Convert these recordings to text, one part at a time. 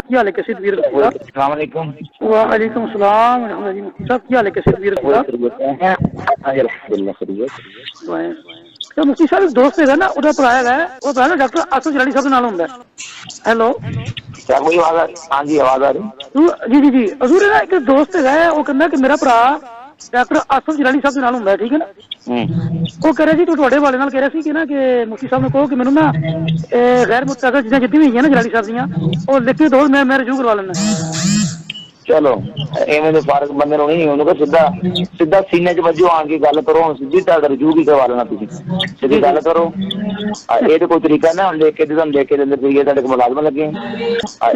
क्या हाल है कैसे वीर अस्सलाम वालेकुम। वालेकुम सलाम साहब क्या हाल है कैसे वीर तो मुफ्ती साहब दोस्त है ना उधर पर आया है वो ना डॉक्टर आसफ जलाली साहब नाल होंगे। हेलो क्या कोई आवाज? हाँ जी आवाज आ रही। जी जी जी हजूर है ना एक दोस्त है वो कहना कि मेरा भरा डॉक्टर आसफ जलाली साहब नाल होंगे ठीक है ना वो कह रहा जी तू थोड़े वाले नाल कह रहा सी कि ना कि मुफ्ती साहब ने कहो कि मैनू ना गैर मुतअज़्ज़िज़ चीज़ां जितनी भी हैं ना जलाली साहब दियां वो लिख के दो मैं रजू करवा लेना। चलो एवं तो फारक बंदे नहीं उन्होंने सीधा सीधा सीने च वजो आन के गल करो सीधी तरह रजू भी करवा लेना तुम सीधी गल करो। ये तो कोई तरीका ना हम लिख के तुम लिख के देंगे फिर तुहाडे मुलाजम लगे।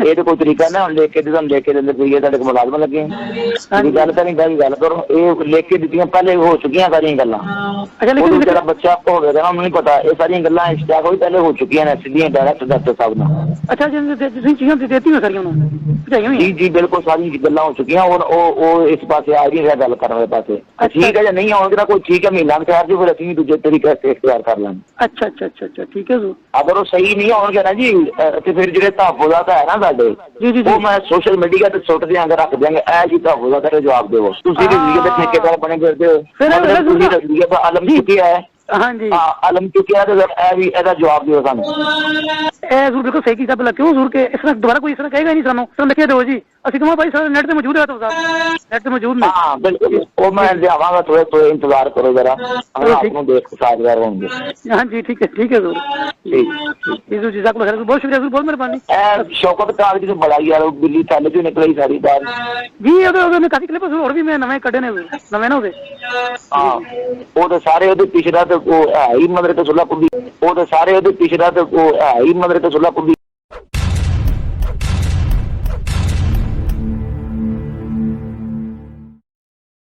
ये तो कोई तरीका ना हम लिख के तुम लिख के देंगे फिर तुहाडे मुलाजम लगे। तुम गल करनी गल करो ये लिख के दित्तियां पहले हो चुकी सारिया गल्लां जो बच्चा होगा ना उन्हें पता ये सारिया गल्लां इश्तियाक होई पहले हो चुकी ने सीधियां डायरेक्ट डॉक्टर साहब ने। अच्छा चीज़ां देती हैं सारियां जी जी बिल्कुल सारी गल्लां हो चुकी और इस पासे आ रही है गल करने पासे ठीक है या नहीं आउणगे ना कोई ठीक है महीना ठहर जो फिर असं दूजे तरीके से इख्तियार कर लेंगे। अच्छा अच्छा अच्छा अच्छा ठीक है अगर वो सही नहीं आउणगे ना जी तो फिर जो तहफुज़ात है ना साडे वो मैं सोशल मीडिया पर सुट देंगे रख देंगे ऐ जी तहफुज़ात का जवाब देवो तुसीं रज़िए दे ठेकेदार बने फिरदे हो मतलब तुसीं रज़िए दा आलम चुकिया है। हाँ जी आलम चुकिया तो भी एदा जवाब दिओ सानू। जरूर बिल्कुल सही किया भला क्यों जरूर के इस तरह दोबारा कोई इस तरह कहेगा नहीं सानू तो लिखे दो जी असं कहो भाई सर नेट पे मौजूद है तो नेट पे मौजूद नहीं। हाँ बिल्कुल वो मैं लियावांगा थोड़े थोड़े इंतजार करो जरा आपको देख के साझगार होंगे। हाँ जी ठीक है जरूर ठीक जज़ाकल्लाह खैर बहुत शुक्रिया बहुत मेहरबानी। शौकत कागज तो बड़ा यार बिल्ली थैले चो निकली सारी बात जी मैं काफी क्लिप और भी मैं नवे कढ़े ने नवे ना ਉਹਦੇ हाँ वो तो सारे ਉਹਦੇ ਪਿਛੜਾ ਤੇ ਉਹ ਹੈ ਹੀ ਮਦਰੇ ਤੇ ਸੁਲਾ ਕੁੱਦੀ ਉਹ ਤੇ ਸਾਰੇ ਉਹਦੇ ਪਿਛੜਾ ਤੇ ਉਹ ਹੈ ਹੀ ਮਦਰੇ ਤੇ ਸੁਲਾ ਕੁੱਦੀ।